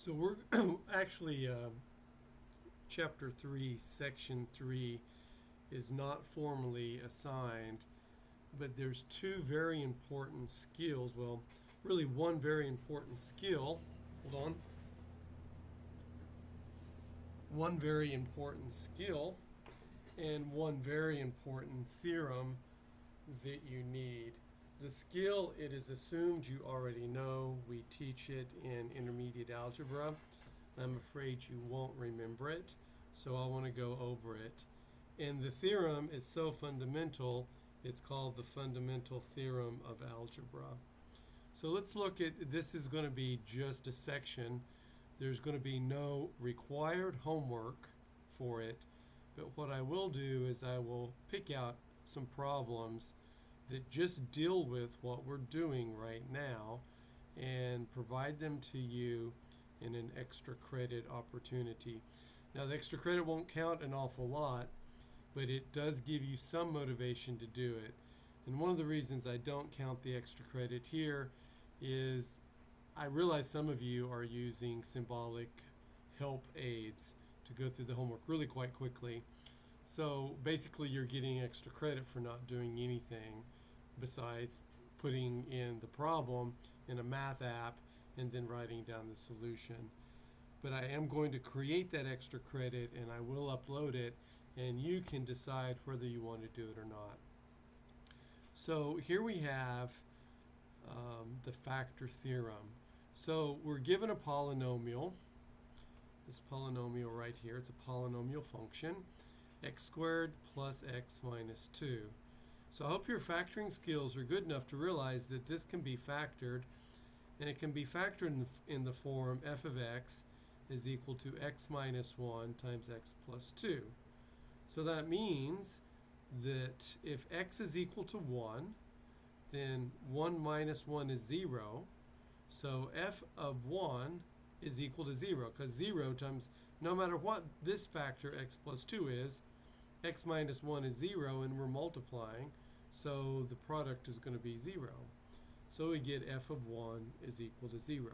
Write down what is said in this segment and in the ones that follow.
So we're actually chapter 3, section 3 is not formally assigned, but there's two very important skills. Well, really one very important skill. Hold on. One very important skill and one very important theorem that you need. The skill, it is assumed you already know. We teach it in intermediate algebra. I'm afraid you won't remember it, so I want to go over it. And the theorem is so fundamental, it's called the Fundamental Theorem of Algebra. So let's look at, this is going to be just a section. There's going to be no required homework for it, but what I will do is I will pick out some problems that just deal with what we're doing right now and provide them to you in an extra credit opportunity. Now, the extra credit won't count an awful lot, but it does give you some motivation to do it. And one of the reasons I don't count the extra credit here is I realize some of you are using symbolic help aids to go through the homework really quite quickly. So basically you're getting extra credit for not doing anything besides putting in the problem in a math app and then writing down the solution. But I am going to create that extra credit and I will upload it, and you can decide whether you want to do it or not. So here we have the factor theorem. So we're given a polynomial, this polynomial right here, it's a polynomial function, x squared plus x minus 2. So I hope your factoring skills are good enough to realize that this can be factored, and it can be factored in the form f of x is equal to x minus 1 times x plus 2. So that means that if x is equal to 1, then 1 minus 1 is 0. So f of 1 is equal to 0, because 0 times, no matter what this factor x plus 2 is, x minus 1 is 0, and we're multiplying, so the product is going to be 0. So we get f of 1 is equal to 0.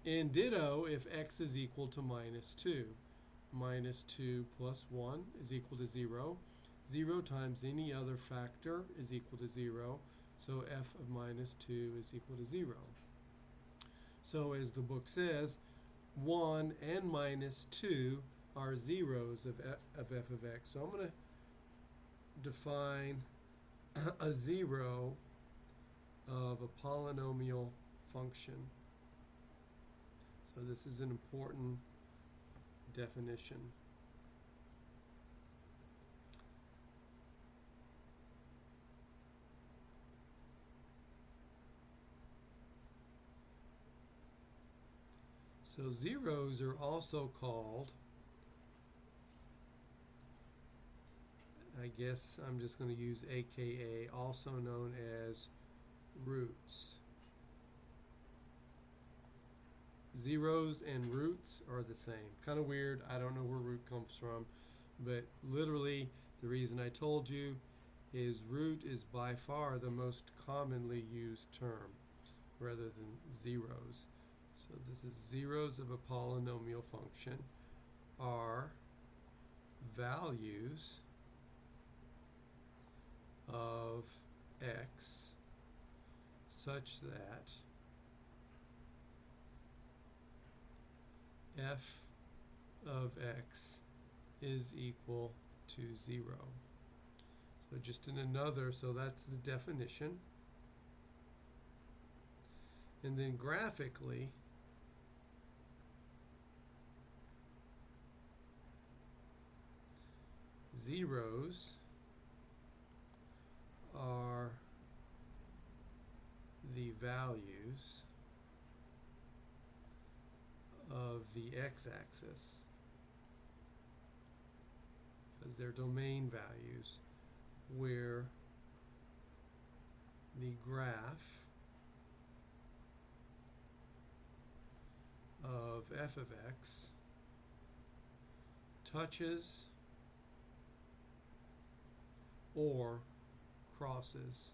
And ditto if x is equal to minus 2. Minus 2 plus 1 is equal to 0. 0 times any other factor is equal to 0. So f of minus 2 is equal to 0. So as the book says, 1 and minus 2 are zeros of f of x. So I'm going to define a zero of a polynomial function. So this is an important definition. So zeros are also called, I guess I'm just going to use AKA, also known as roots. Zeros and roots are the same. Kind of weird. I don't know where root comes from, but literally the reason I told you is root is by far the most commonly used term rather than zeros. So this is zeros of a polynomial function are values of x such that f of x is equal to 0. So just in another, so that's the definition. And then graphically, zeros are the values of the x-axis, because they're domain values where the graph of f of x touches or crosses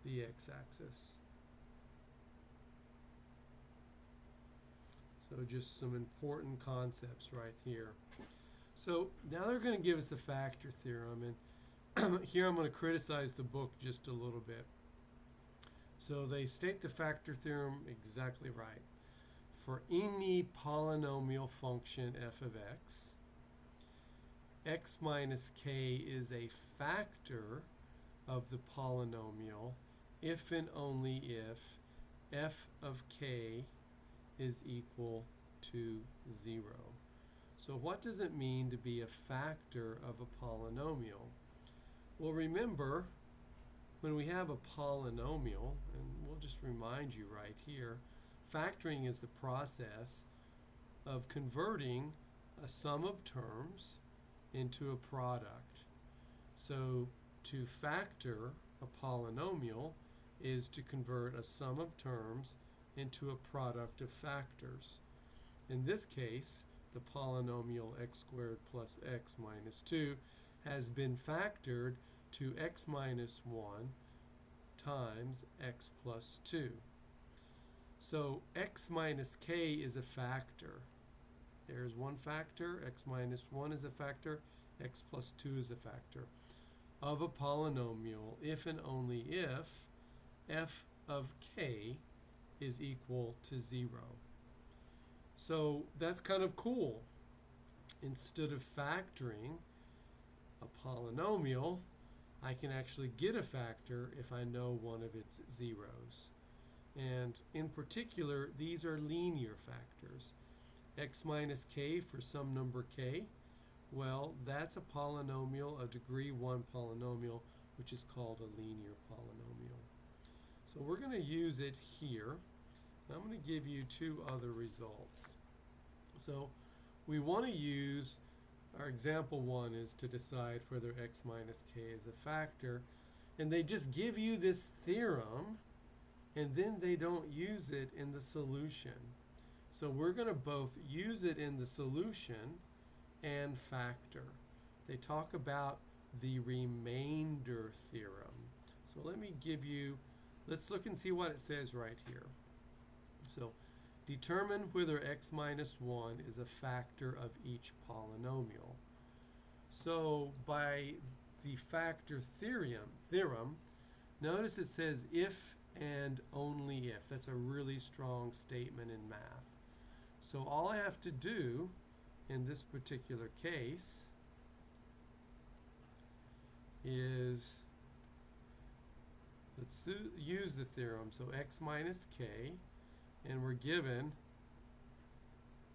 the x-axis. So just some important concepts right here. So now they're going to give us the factor theorem, and here I'm going to criticize the book just a little bit. So they state the factor theorem exactly right. For any polynomial function f of x minus k is a factor of the polynomial if and only if f of k is equal to 0. So what does it mean to be a factor of a polynomial? Well, remember, when we have a polynomial, and we'll just remind you right here, factoring is the process of converting a sum of terms into a product. So to factor a polynomial is to convert a sum of terms into a product of factors. In this case, the polynomial x squared plus x minus 2 has been factored to x minus 1 times x plus 2. So x minus k is a factor. There's one factor, x minus 1 is a factor, x plus 2 is a factor of a polynomial if and only if f of k is equal to 0. So that's kind of cool. Instead of factoring a polynomial, I can actually get a factor if I know one of its zeros. And in particular, these are linear factors. X minus k for some number k, well, that's a polynomial, a degree 1 polynomial, which is called a linear polynomial. So we're going to use it here. I'm going to give you two other results. So we want to use, our example one is to decide whether x minus k is a factor, and they just give you this theorem, and then they don't use it in the solution. So we're going to both use it in the solution and factor. They talk about the remainder theorem. So let me give you, let's look and see what it says right here. So determine whether x minus 1 is a factor of each polynomial. So by the factor theorem, notice it says if and only if. That's a really strong statement in math. So all I have to do in this particular case is, let's use the theorem. So x minus k, and we're given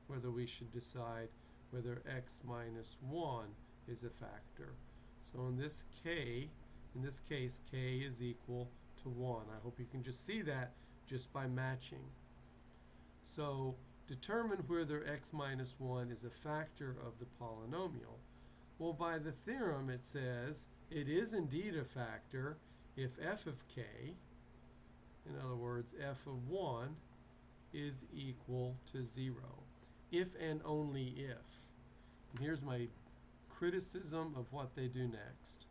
whether we should decide whether x minus 1 is a factor. So in this case, k is equal to 1. I hope you can just see that just by matching. So determine whether x minus 1 is a factor of the polynomial. Well, by the theorem it says it is indeed a factor if f of k, in other words f of 1, is equal to 0. If and only if. And here's my criticism of what they do next.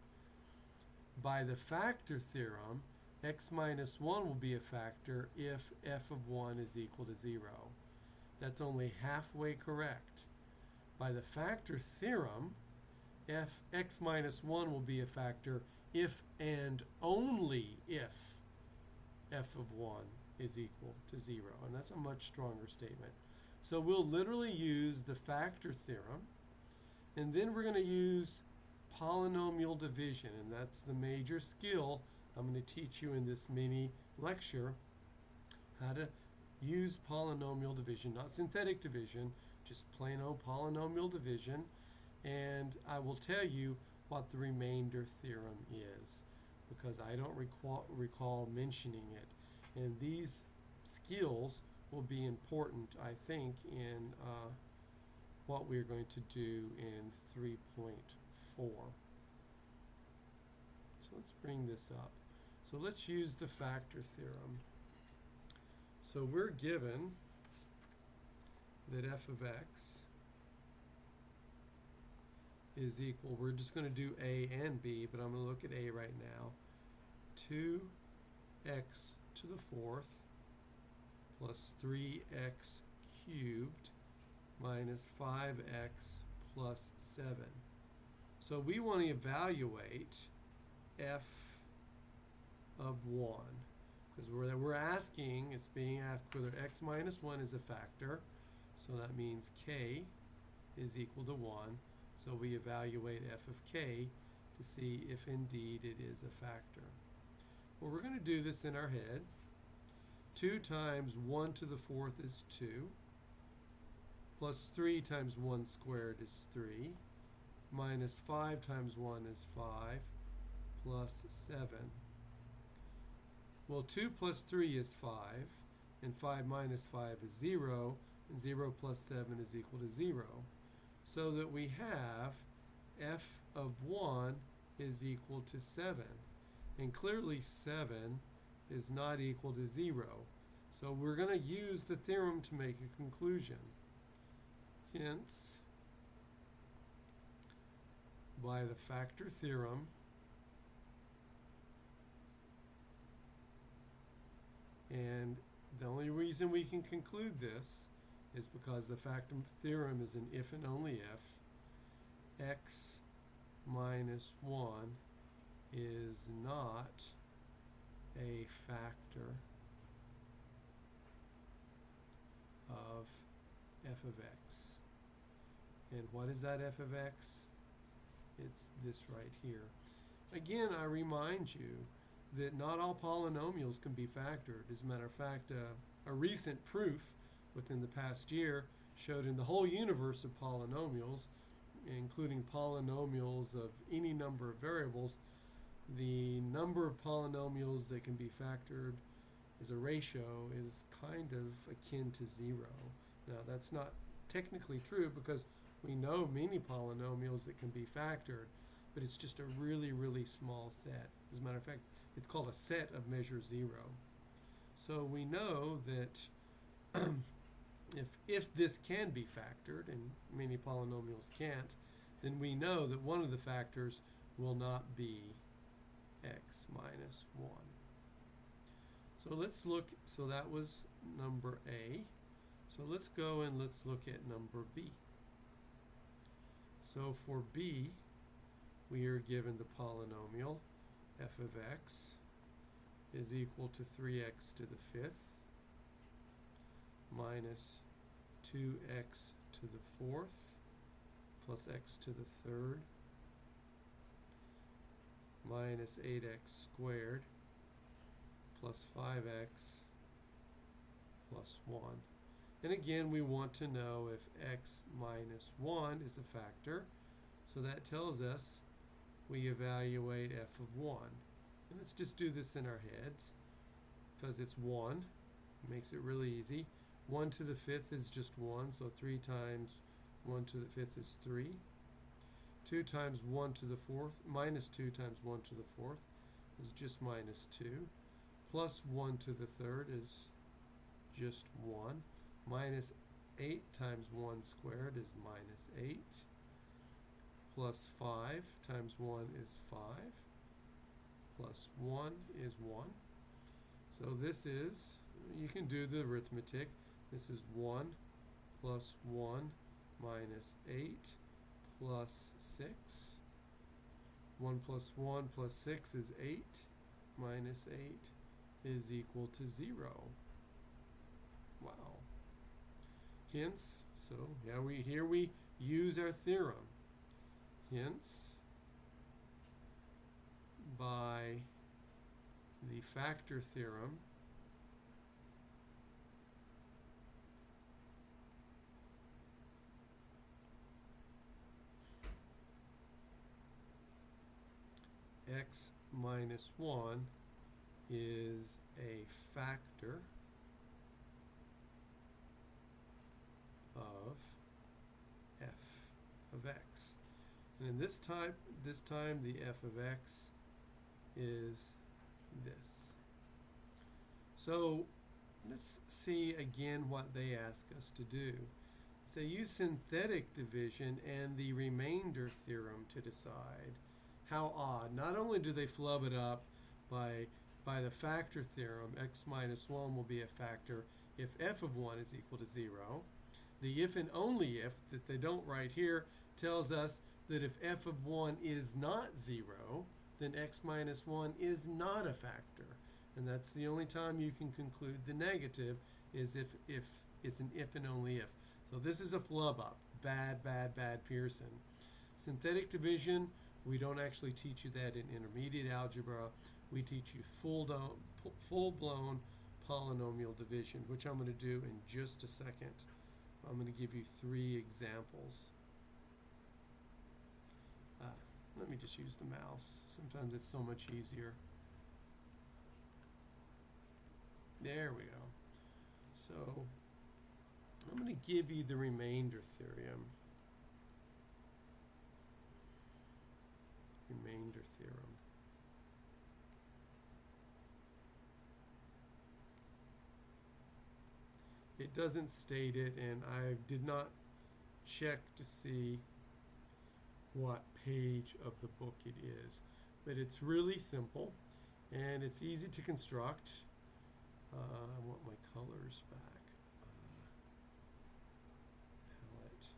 By the factor theorem, x minus 1 will be a factor if f of 1 is equal to 0. That's only halfway correct. By the factor theorem, x minus 1 will be a factor if and only if f of 1 is equal to 0. And that's a much stronger statement. So we'll literally use the factor theorem, and then we're going to use polynomial division, and that's the major skill I'm going to teach you in this mini lecture, how to use polynomial division, not synthetic division, just plain old polynomial division, and I will tell you what the remainder theorem is, because I don't recall mentioning it. And these skills will be important, I think, in what we're going to do in 3.4. So let's bring this up. So let's use the factor theorem. So we're given that f of x is equal, we're just going to do a and b, but I'm going to look at a right now, 2x to the fourth plus 3x cubed minus 5x plus 7. So we want to evaluate f of 1. Because we're asking, it's being asked whether x minus 1 is a factor. So that means k is equal to 1. So we evaluate f of k to see if indeed it is a factor. Well, we're going to do this in our head. 2 times 1 to the 4th is 2. Plus 3 times 1 squared is 3. Minus 5 times 1 is 5. Plus 7. Well, 2 plus 3 is 5. And 5 minus 5 is 0. And 0 plus 7 is equal to 0. So that we have f of 1 is equal to 7. And clearly 7 is not equal to 0. So we're going to use the theorem to make a conclusion. Hence, by the factor theorem, and the only reason we can conclude this is because the factor theorem is an if and only if x minus 1 is not a factor of f of x. And what is that f of x? It's this right here. Again, I remind you that not all polynomials can be factored. As a matter of fact, a recent proof within the past year showed in the whole universe of polynomials, including polynomials of any number of variables, the number of polynomials that can be factored as a ratio is kind of akin to 0. Now, that's not technically true because we know many polynomials that can be factored, but it's just a really, really small set. As a matter of fact, it's called a set of measure 0. So we know that if this can be factored, and many polynomials can't, then we know that one of the factors will not be x minus 1. So let's look, so that was number A. So let's go and let's look at number B. So for B, we are given the polynomial f of x is equal to 3x to the 5th minus 2x to the 4th plus x to the 3rd minus 8x squared plus 5x plus 1. And again, we want to know if x minus 1 is a factor. So that tells us we evaluate f of 1. And let's just do this in our heads because it's 1. It makes it really easy. 1 to the 5th is just 1, so 3 times 1 to the 5th is 3. 2 times 1 to the 4th, minus 2 times 1 to the 4th is just minus 2. Plus 1 to the 3rd is just 1. Minus 8 times 1 squared is minus 8. Plus 5 times 1 is 5. Plus 1 is 1. So this is, you can do the arithmetic. This is 1 plus 1 minus 8 plus 6. 1 plus 1 plus 6 is 8. Minus 8 is equal to 0. Wow. Hence, so here we use our theorem. Hence, by the factor theorem, x minus 1 is a factor of f of x. And in this time the f of x is this. So let's see again what they ask us to do. So use synthetic division and the remainder theorem to decide. How odd. Not only do they flub it up by the factor theorem, x minus 1 will be a factor if f of 1 is equal to 0. The if and only if that they don't write here tells us that if f of 1 is not 0, then x minus 1 is not a factor. And that's the only time you can conclude the negative is if it's an if and only if. So this is a flub up. Bad, bad, bad Pearson. Synthetic division, we don't actually teach you that in intermediate algebra. We teach you full-blown polynomial division, which I'm going to do in just a second. I'm going to give you 3 examples. Let me just use the mouse. Sometimes it's so much easier. There we go. So I'm going to give you the remainder theorem. Remainder theorem. It doesn't state it, and I did not check to see what page of the book it is. But it's really simple, and it's easy to construct. I want my colors back. Palette.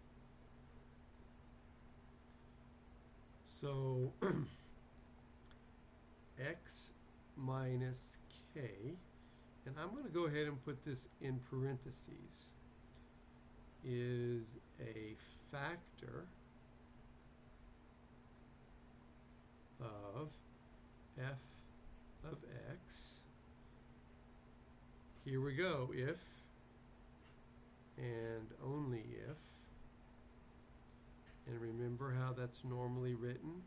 So x minus k, and I'm going to go ahead and put this in parentheses, is a factor of f of x. Here we go, if and only if. And remember how that's normally written.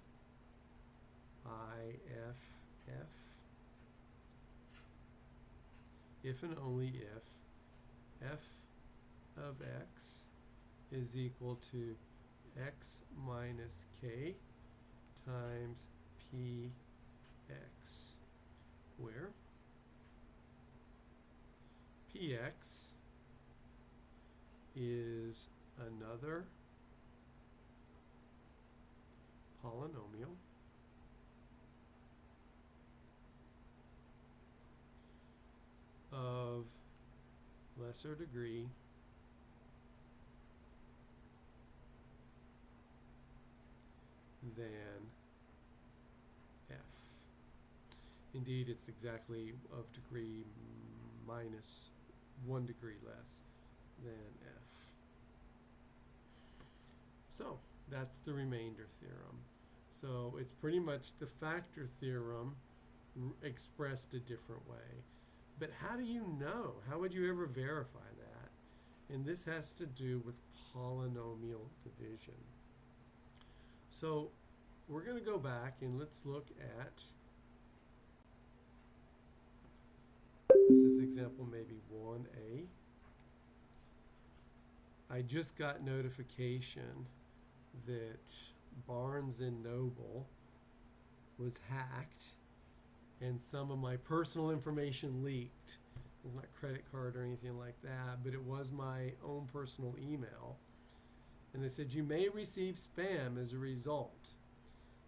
IFF. If and only if f of x is equal to x minus k times px, where px is another polynomial of lesser degree than f. Indeed, it's exactly of degree minus 1 degree less than f. So that's the remainder theorem. So it's pretty much the factor theorem expressed a different way. But how do you know? How would you ever verify that? And this has to do with polynomial division. So we're going to go back and let's look at, this is example maybe 1a. I just got notification that Barnes & Noble was hacked and some of my personal information leaked. It was not credit card or anything like that, but it was my own personal email. And they said, you may receive spam as a result.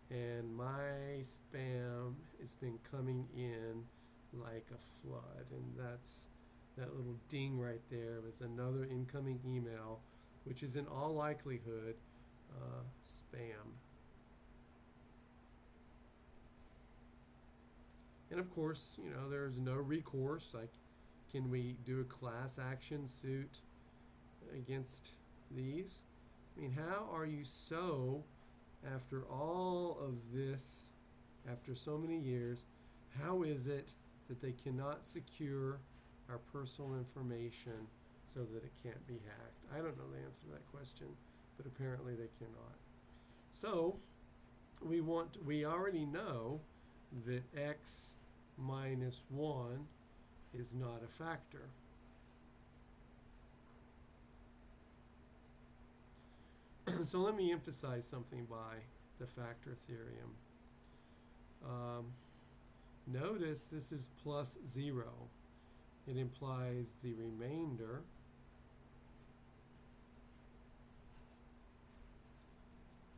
And my spam, it's been coming in like a flood. And that's that little ding right there was another incoming email, which is in all likelihood spam. And of course, you know, there's no recourse. Like, can we do a class action suit against these? I mean, how are you so, after all of this, after so many years, how is it that they cannot secure our personal information so that it can't be hacked? I don't know the answer to that question, but apparently they cannot. So we already know that x minus 1 is not a factor. So let me emphasize something by the factor theorem. Notice this is plus 0. It implies the remainder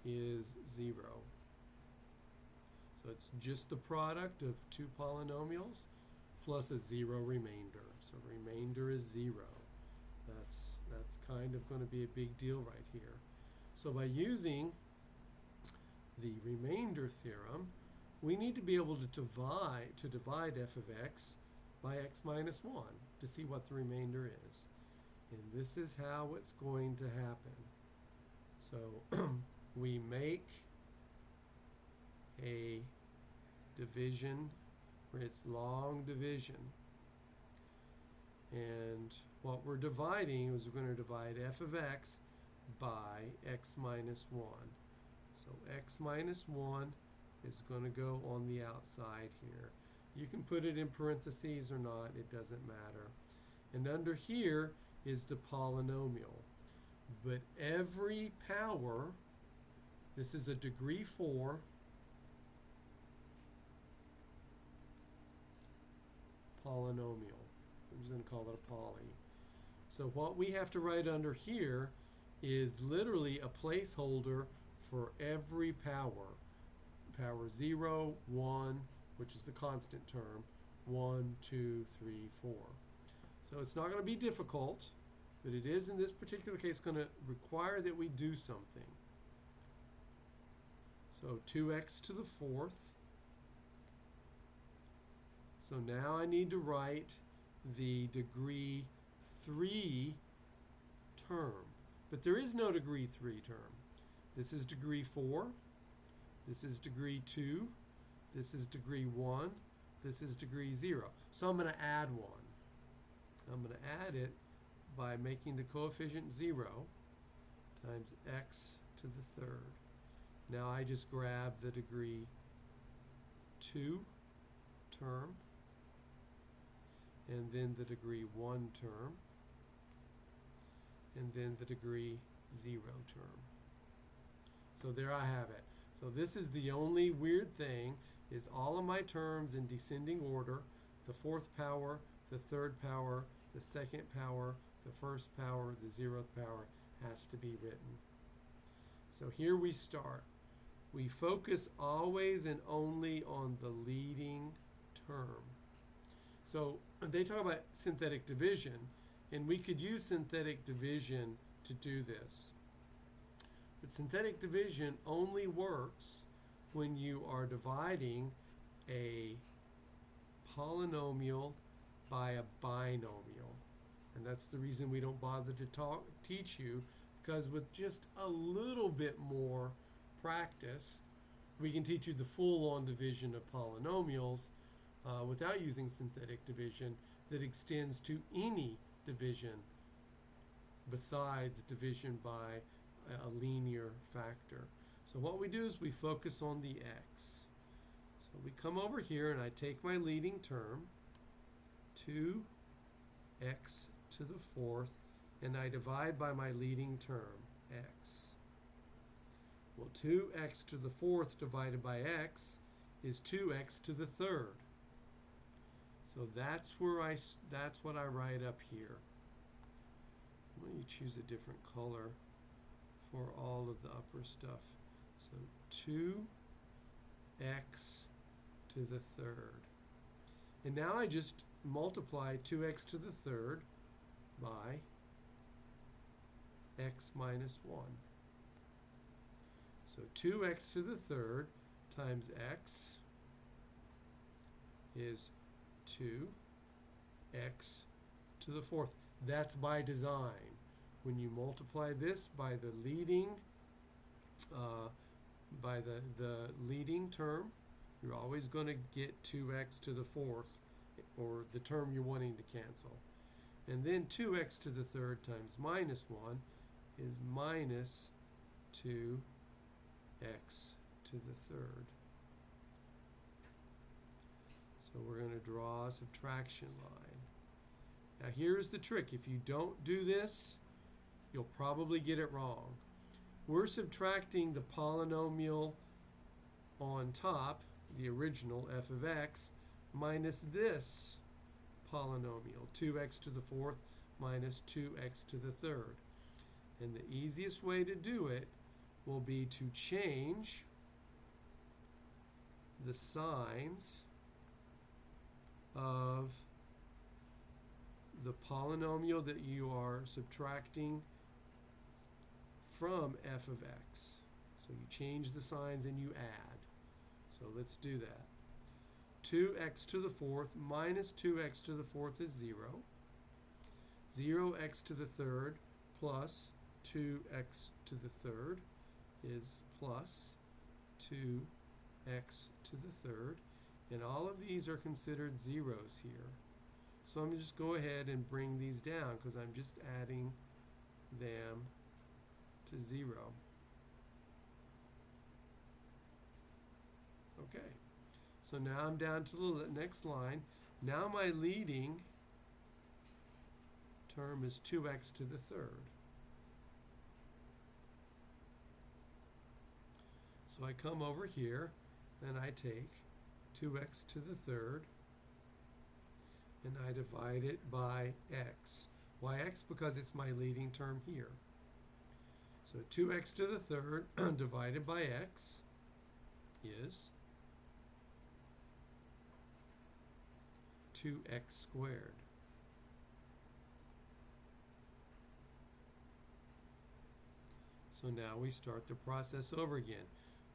is 0. So it's just the product of two polynomials plus a 0 remainder. So remainder is 0. That's kind of going to be a big deal right here. So by using the remainder theorem, we need to be able to divide f of x by x minus 1 to see what the remainder is. And this is how it's going to happen. So we make a division where it's long division. And what we're dividing is we're going to divide f of x by x minus 1. So x minus 1 is going to go on the outside here. You can put it in parentheses or not, it doesn't matter. And under here is the polynomial. But every power, this is a degree 4, polynomial. I'm just going to call it a poly. So what we have to write under here is literally a placeholder for every power. Power 0, 1, which is the constant term, 1, 2, 3, 4. So it's not going to be difficult, but it is in this particular case going to require that we do something. So 2x to the 4th. So now I need to write the degree 3 term. But there is no degree 3 term. This is degree 4. This is degree 2. This is degree 1. This is degree 0. So I'm going to add 1. I'm going to add it by making the coefficient 0 times x to the 3rd. Now I just grab the degree 2 term and then the degree 1 term and then the degree 0 term. So there I have it. So this is the only weird thing, is all of my terms in descending order, the 4th power, the 3rd power, the 2nd power, the 1st power, the 0th power has to be written. So here we start. We focus always and only on the leading term. So they talk about synthetic division, and we could use synthetic division to do this. But synthetic division only works when you are dividing a polynomial by a binomial. And that's the reason we don't bother to teach you, because with just a little bit more practice, we can teach you the full-on division of polynomials without using synthetic division that extends to any division besides division by a linear factor. So what we do is we focus on the x. So we come over here and I take my leading term, 2x to the 4th, and I divide by my leading term, x. Well, 2x to the 4th divided by x is 2x to the 3rd. So that's what I write up here. Let me choose a different color for all of the upper stuff. So 2x to the 3rd. And now I just multiply 2x to the 3rd by x minus 1. So 2x to the 3rd times x is 2x to the 4th. That's by design. When you multiply this by the leading term, you're always going to get 2x to the 4th, or the term you're wanting to cancel. And then 2x to the 3rd times minus 1 is minus 2x to the 3rd. So we're going to draw a subtraction line. Now here's the trick. If you don't do this, you'll probably get it wrong. We're subtracting the polynomial on top, the original f of x, minus this polynomial, 2x to the 4th minus 2x to the 3rd. And the easiest way to do it will be to change the signs of the polynomial that you are subtracting from f of x. So you change the signs and you add. So let's do that. 2x to the fourth minus 2x to the fourth is 0. 0x to the third plus 2x to the third is plus 2x to the third. And all of these are considered zeros here. So I'm going to just go ahead and bring these down because I'm just adding them to 0. Okay, so now I'm down to the next line. Now my leading term is 2x to the third. So I come over here and I take 2x to the third and I divide it by x. Why x? Because it's my leading term here. So 2x to the third divided by x is 2x squared. So now we start the process over again.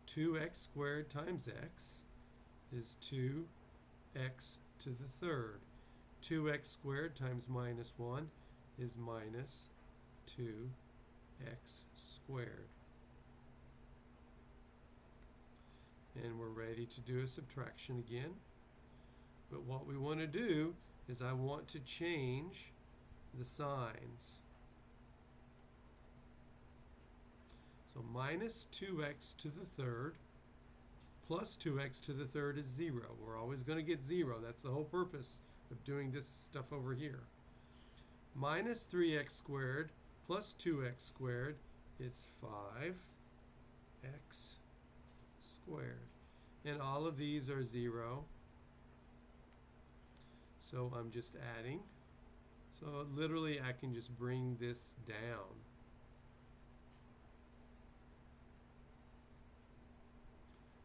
2x squared times x is 2x to the third. 2x squared times minus 1 is minus 2x squared. And we're ready to do a subtraction again. But what we want to do is I want to change the signs. So minus 2x to the third plus 2x to the third is 0. We're always going to get 0. That's the whole purpose of doing this stuff over here. Minus 3x squared plus 2x squared is 5x squared. And all of these are 0. So I'm just adding. So literally I can just bring this down.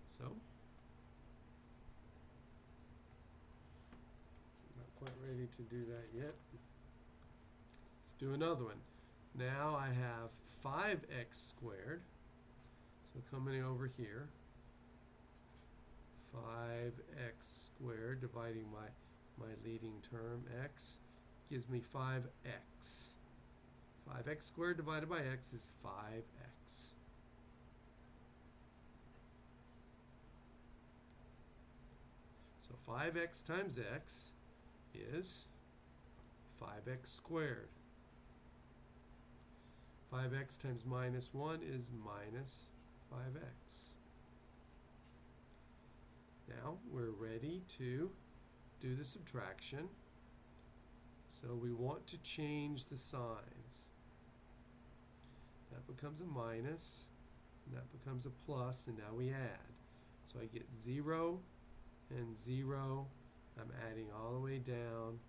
So, not quite ready to do that yet. Let's do another one. Now I have 5x squared. So coming over here, 5x squared dividing my leading term, x, gives me 5x. 5x squared divided by x is 5x. So 5x times x is 5x squared. 5x times minus 1 is minus 5x. Now we're ready to do the subtraction. So we want to change the signs. That becomes a minus, and that becomes a plus, and now we add. So I get 0 and 0. I'm adding all the way down,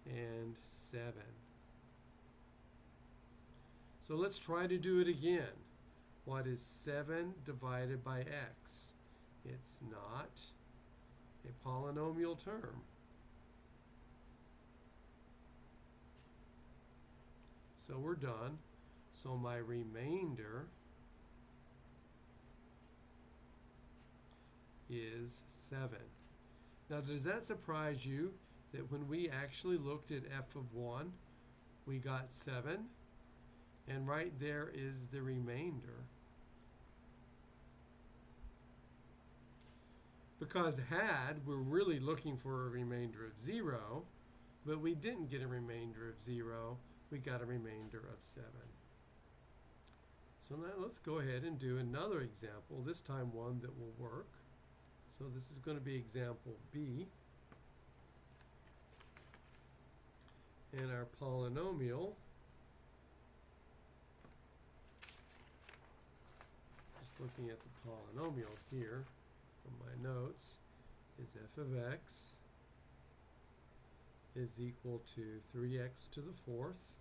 and 7. So let's try to do it again. What is 7 divided by x? It's not a polynomial term. So we're done. So my remainder is 7. Now, does that surprise you that when we actually looked at f of 1, we got 7? And right there is the remainder. Because we're really looking for a remainder of 0, but we didn't get a remainder of 0. We got a remainder of 7. So now let's go ahead and do another example, this time one that will work. So this is going to be example B. And our polynomial, just looking at the polynomial here from my notes, is f of x is equal to 3x to the fourth.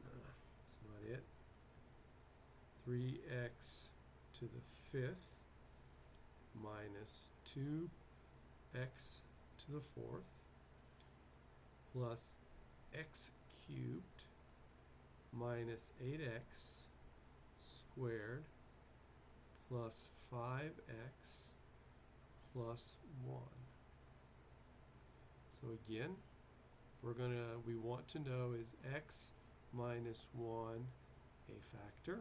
That's not it. 3x to the fifth minus 2x to the fourth plus x cubed minus 8x squared plus 5x plus 1. So again, we want to know, is x minus 1 a factor?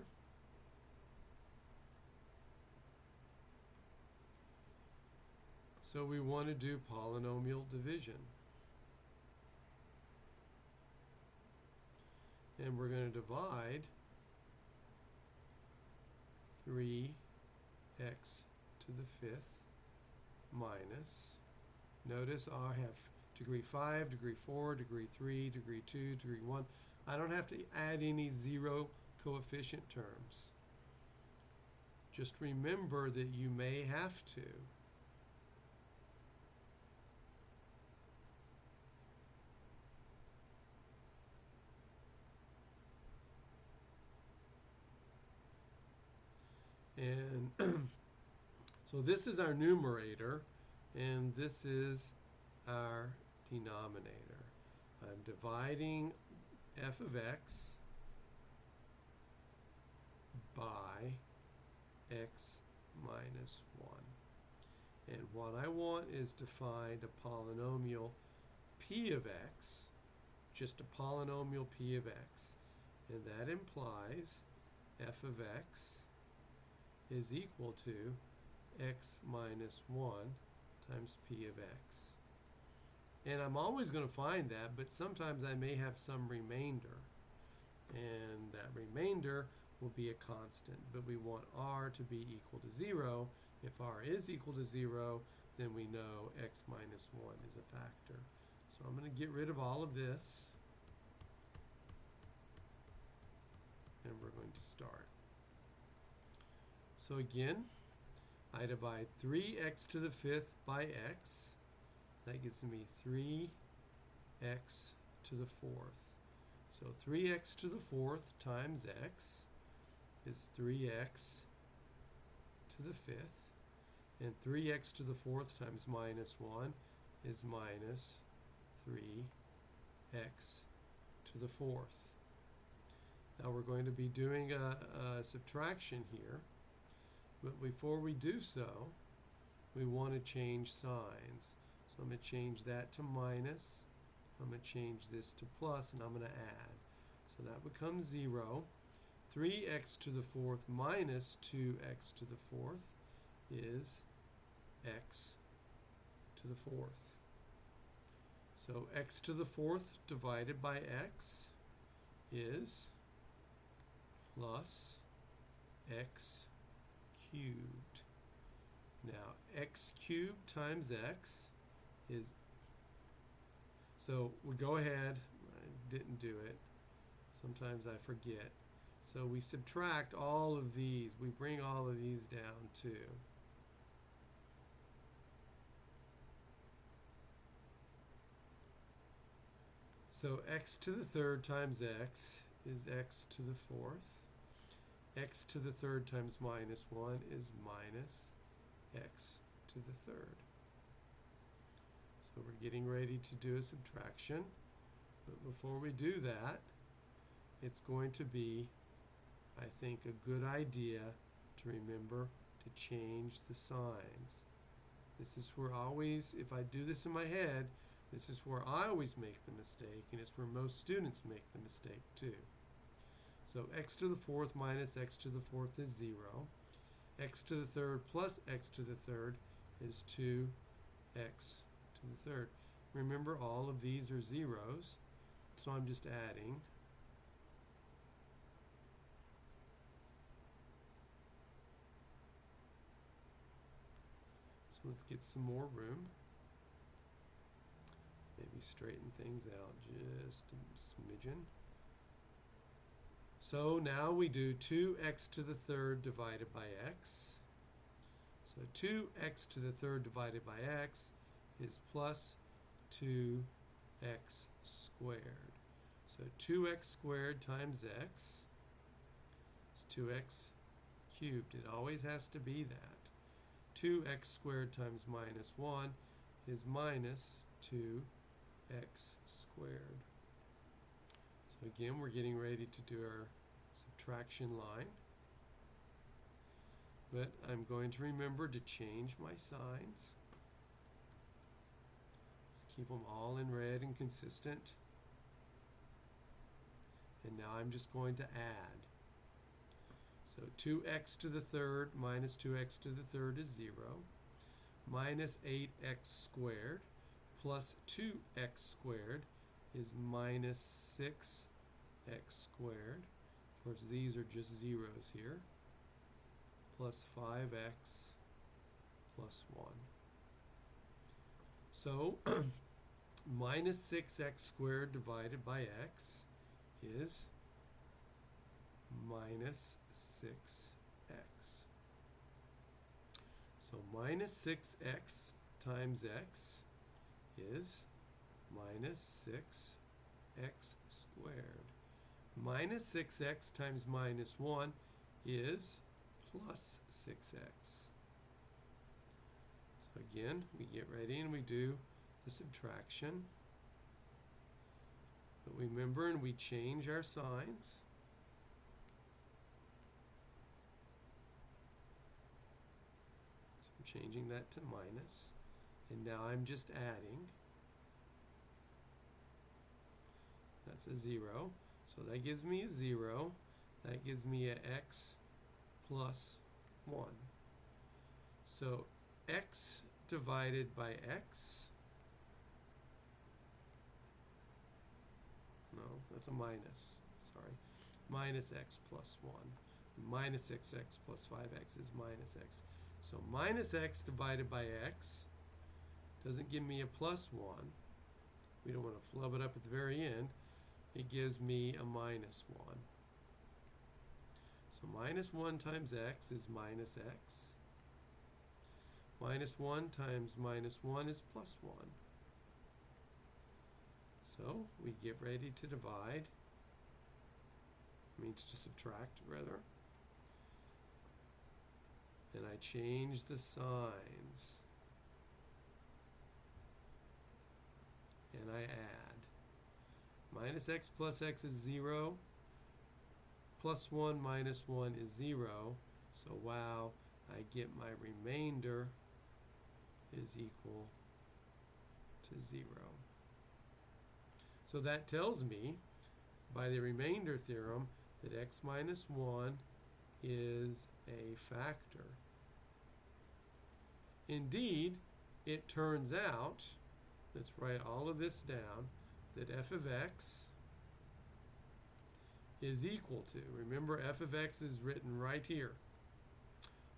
So we want to do polynomial division. And we're going to divide 3x to the 5th minus, notice I have degree 5, degree 4, degree 3, degree 2, degree 1. I don't have to add any zero coefficient terms. Just remember that you may have to. And so this is our numerator, and this is our denominator. I'm dividing f of x by x minus 1. And what I want is to find a polynomial p of x, just a polynomial p of x. And that implies f of x is equal to x minus 1 times p of x. And I'm always going to find that, but sometimes I may have some remainder. And that remainder will be a constant, but we want r to be equal to 0. If r is equal to 0, then we know x minus 1 is a factor. So I'm going to get rid of all of this, and we're going to start. So again, I divide 3x to the 5th by x. That gives me 3x to the 4th. So 3x to the 4th times x is 3x to the 5th. And 3x to the 4th times minus 1 is minus 3x to the 4th. Now we're going to be doing a subtraction here. But before we do so, we want to change signs. So I'm going to change that to minus. I'm going to change this to plus, and I'm going to add. So that becomes 0. 3x to the 4th minus 2x to the 4th is x to the 4th. So x to the 4th divided by x is plus x cubed. Now x cubed times x is, so we go ahead, I didn't do it, sometimes I forget. So we subtract all of these, we bring all of these down too. So x to the 3rd times x is x to the 4th. X to the 3rd times minus 1 is minus x to the 3rd. So we're getting ready to do a subtraction. But before we do that, it's going to be, I think, a good idea to remember to change the signs. This is where always, if I do this in my head, this is where I always make the mistake, and it's where most students make the mistake too. So x to the 4th minus x to the 4th is 0. X to the 3rd plus x to the 3rd is 2x to the 3rd. Remember, all of these are zeros, so I'm just adding. So let's get some more room. Maybe straighten things out just a smidgen. So now we do 2x to the 3rd divided by x. So 2x to the 3rd divided by x is plus 2x squared. So 2x squared times x is 2x cubed. It always has to be that. 2x squared times minus 1 is minus 2x squared. So So again, we're getting ready to do our subtraction line. But I'm going to remember to change my signs. Let's keep them all in red and consistent. And now I'm just going to add. So 2x to the third minus 2x to the third is 0. Minus 8x squared plus 2x squared is minus 6x squared. Of course, these are just zeros here. Plus 5x plus 1. So minus 6x squared divided by x is minus 6x. So minus 6x times x is minus 6x squared. Minus 6x times minus 1 is plus 6x. So again, we get ready and we do the subtraction. But remember, and we change our signs. So I'm changing that to minus. And now I'm just adding. That's a 0. So that gives me a 0. That gives me a x plus 1. So x divided by x, no, that's a minus, sorry, minus x plus 1. Minus 6x plus 5x is minus x. So minus x divided by x doesn't give me a plus 1. We don't want to flub it up at the very end. It gives me a minus 1. So minus 1 times x is minus x. Minus 1 times minus 1 is plus 1. So we get ready to divide. Means to subtract, rather. And I change the signs. And I add. Minus x plus x is 0. Plus 1 minus 1 is 0. So wow, I get my remainder is equal to 0. So that tells me, by the remainder theorem, that x minus 1 is a factor. Indeed, it turns out, let's write all of this down, that f of x is equal to, remember f of x is written right here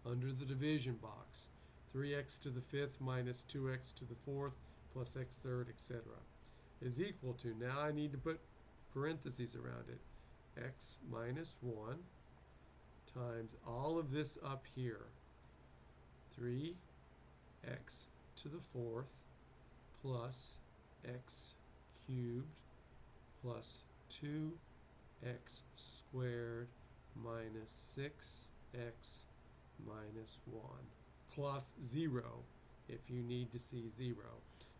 under the division box, 3x to the 5th minus 2x to the 4th plus x third, etc. is equal to, now I need to put parentheses around it, x minus 1 times all of this up here, 3x to the 4th plus x cubed plus 2x squared minus 6x minus 1 plus 0 if you need to see 0.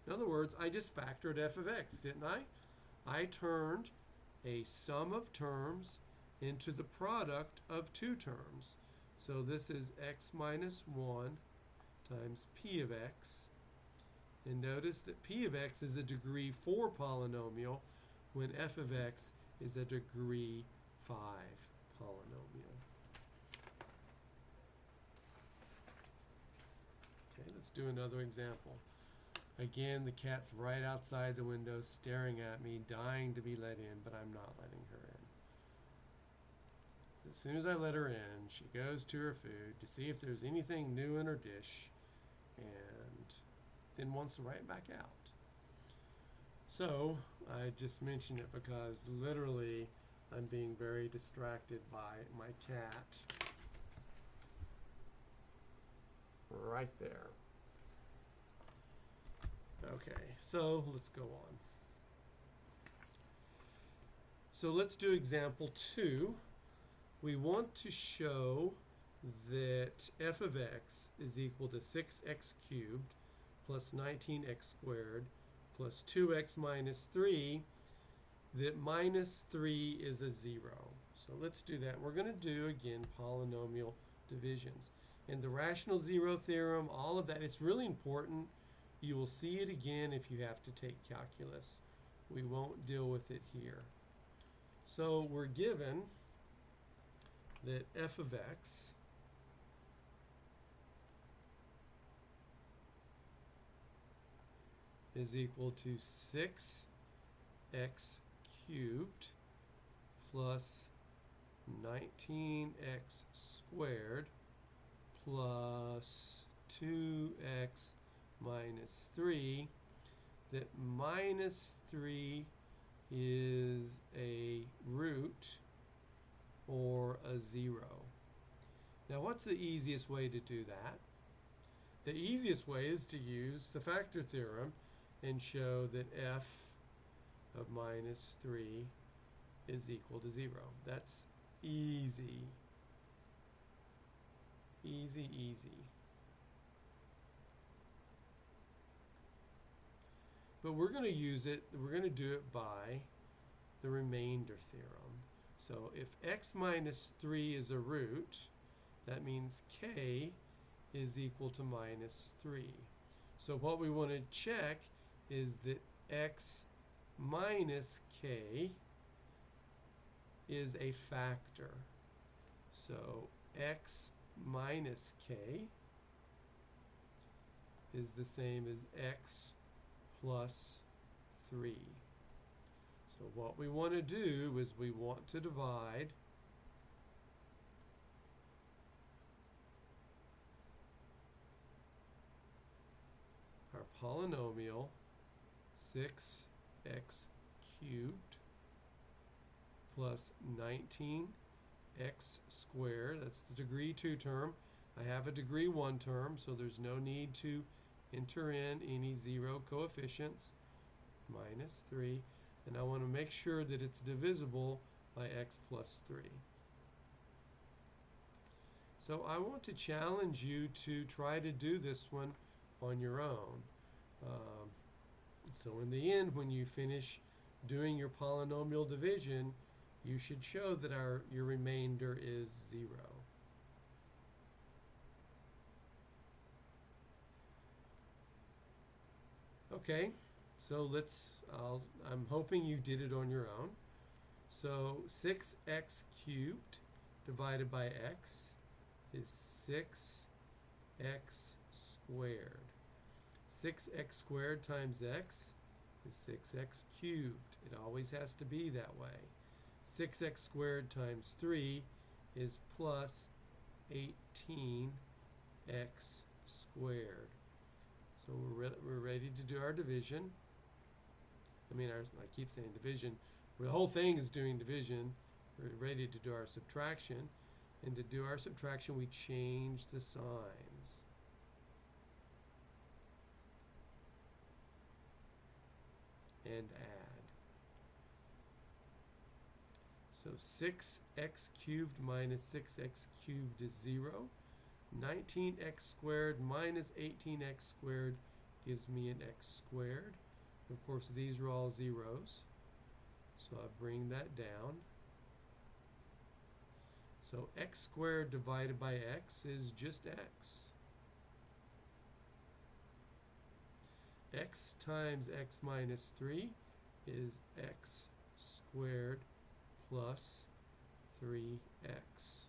In other words, I just factored f of x, didn't I? I turned a sum of terms into the product of two terms. So this is x minus 1 times p of x. And notice that p of x is a degree 4 polynomial when f of x is a degree 5 polynomial. Okay, let's do another example. Again, the cat's right outside the window staring at me, dying to be let in, but I'm not letting her in. So as soon as I let her in, she goes to her food to see if there's anything new in her dish, and then wants to right back out. So I just mention it because literally I'm being very distracted by my cat right there. Okay, so let's go on. So let's do example 2. We want to show that f of x is equal to 6x cubed plus 19x squared plus 2x minus 3 that minus 3 is a 0. So let's do that. We're going to do, again, polynomial divisions. And the rational zero theorem, all of that, it's really important. You will see it again if you have to take calculus. We won't deal with it here. So we're given that f of x is equal to 6x cubed plus 19x squared plus 2x minus 3, that minus 3 is a root or a 0. Now what's the easiest way to do that? The easiest way is to use the factor theorem and show that f of minus 3 is equal to 0. That's easy. Easy, easy. But we're going to use it, we're going to do it by the remainder theorem. So if x minus 3 is a root, that means k is equal to minus 3. So what we want to check is that x minus k is a factor. So x minus k is the same as x plus 3. So what we want to do is we want to divide our polynomial 6x cubed plus 19x squared. That's the degree 2 term. I have a degree 1 term, so there's no need to enter in any 0 coefficients, minus 3. And I want to make sure that it's divisible by x plus 3. So I want to challenge you to try to do this one on your own. So in the end, when you finish doing your polynomial division, you should show that your remainder is 0. Okay, so I'm hoping you did it on your own. So 6x cubed divided by x is 6x squared. 6x squared times x is 6x cubed. It always has to be that way. 6x squared times 3 is plus 18x squared. So we're ready to do our division. I keep saying division. The whole thing is doing division. We're ready to do our subtraction. And to do our subtraction, we change the signs. And add. So 6x cubed minus 6x cubed is 0. 19x squared minus 18x squared gives me an x squared. Of course, these are all zeros. So I bring that down. So x squared divided by x is just x. X times x minus 3 is x squared plus 3x.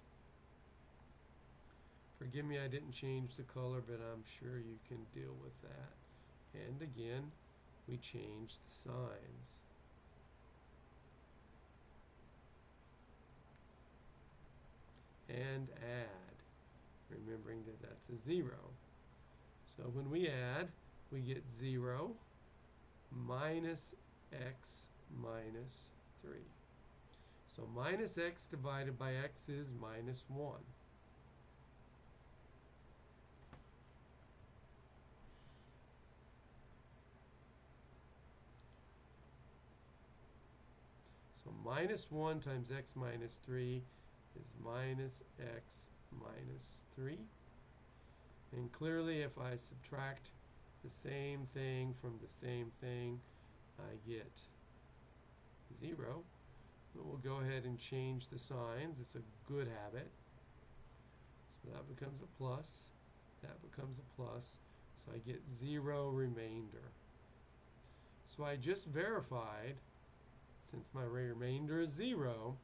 Forgive me, I didn't change the color, but I'm sure you can deal with that. And again, we change the signs. And add, remembering that that's a 0. So when we add, we get 0 minus x minus 3. So minus x divided by x is minus 1. So minus 1 times x minus 3 is minus x minus 3. And clearly, if I subtract the same thing from the same thing, I get 0. But we'll go ahead and change the signs. It's a good habit. So that becomes a plus. That becomes a plus. So I get 0 remainder. So I just verified, since my remainder is 0,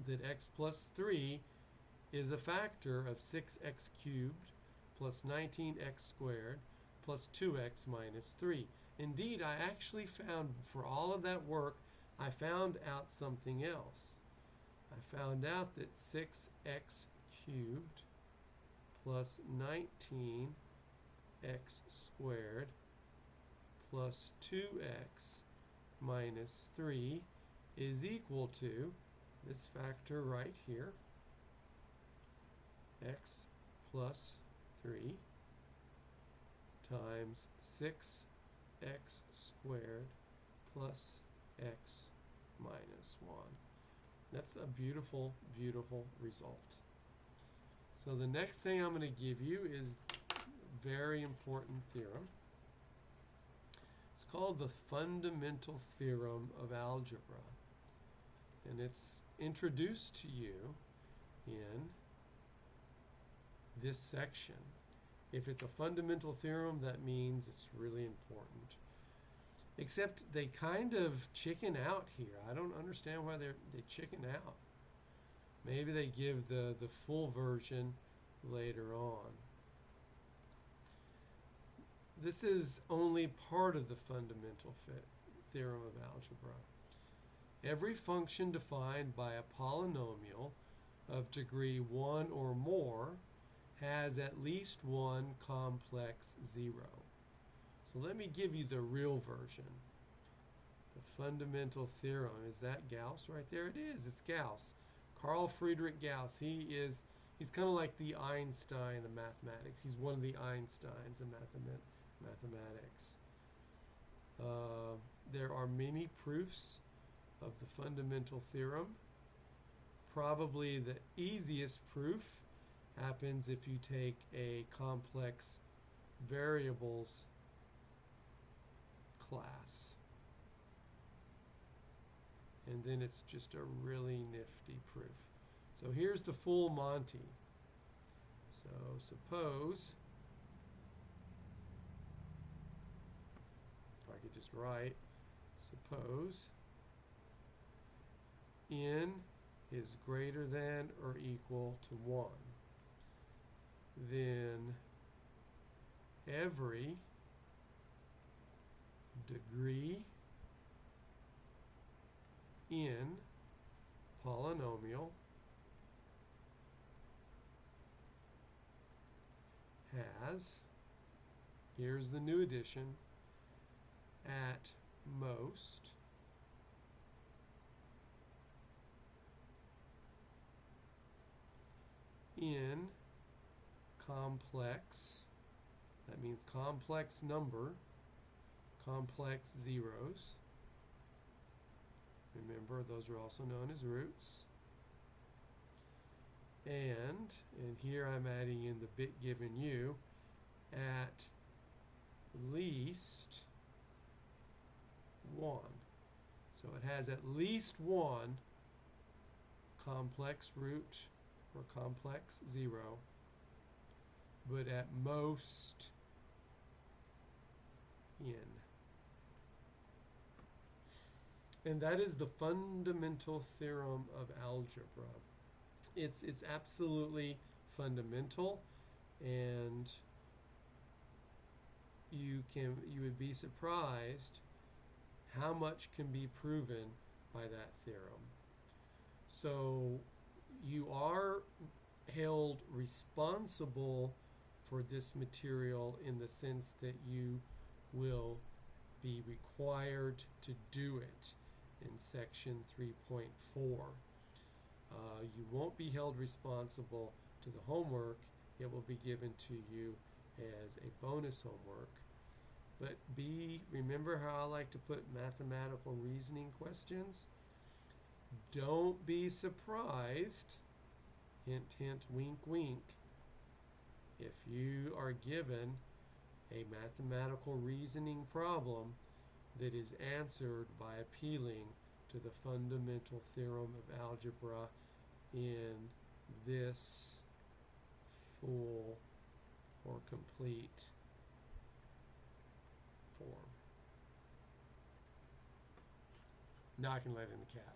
that x plus 3 is a factor of 6x cubed plus 19x squared plus 2x minus 3. Indeed, I actually found, for all of that work, I found out something else. I found out that 6x cubed plus 19x squared plus 2x minus 3 is equal to this factor right here, x plus 3 times 6x squared plus x minus 1. That's a beautiful, beautiful result. So the next thing I'm going to give you is a very important theorem. It's called the Fundamental Theorem of Algebra. And it's introduced to you in this section. If it's a fundamental theorem, that means it's really important. Except they kind of chicken out here. I don't understand why they chicken out. Maybe they give the full version later on. This is only part of the fundamental theorem of algebra. Every function defined by a polynomial of degree 1 or more has at least one complex 0. So let me give you the real version. The fundamental theorem, is that Gauss right there? It is, it's Gauss. Carl Friedrich Gauss. He's kind of like the Einstein of mathematics. He's one of the Einsteins of mathematics. There are many proofs of the fundamental theorem. Probably the easiest proof happens if you take a complex variables class. And then it's just a really nifty proof. So here's the full Monty. So suppose, if I could just write, suppose n is greater than or equal to 1. Then every degree n polynomial has, here's the new addition, at most n complex, that means complex number, complex zeros. Remember, those are also known as roots. And here I'm adding in the bit given you, at least 1. So it has at least one complex root or complex 0, but at most n. And that is the fundamental theorem of algebra. It's absolutely fundamental, and you would be surprised how much can be proven by that theorem. So you are held responsible for this material in the sense that you will be required to do it in section 3.4. You won't be held responsible to the homework. It will be given to you as a bonus homework. But remember how I like to put mathematical reasoning questions? Don't be surprised, hint, hint, wink, wink, if you are given a mathematical reasoning problem that is answered by appealing to the fundamental theorem of algebra in this full or complete form. Now I can let in the cat.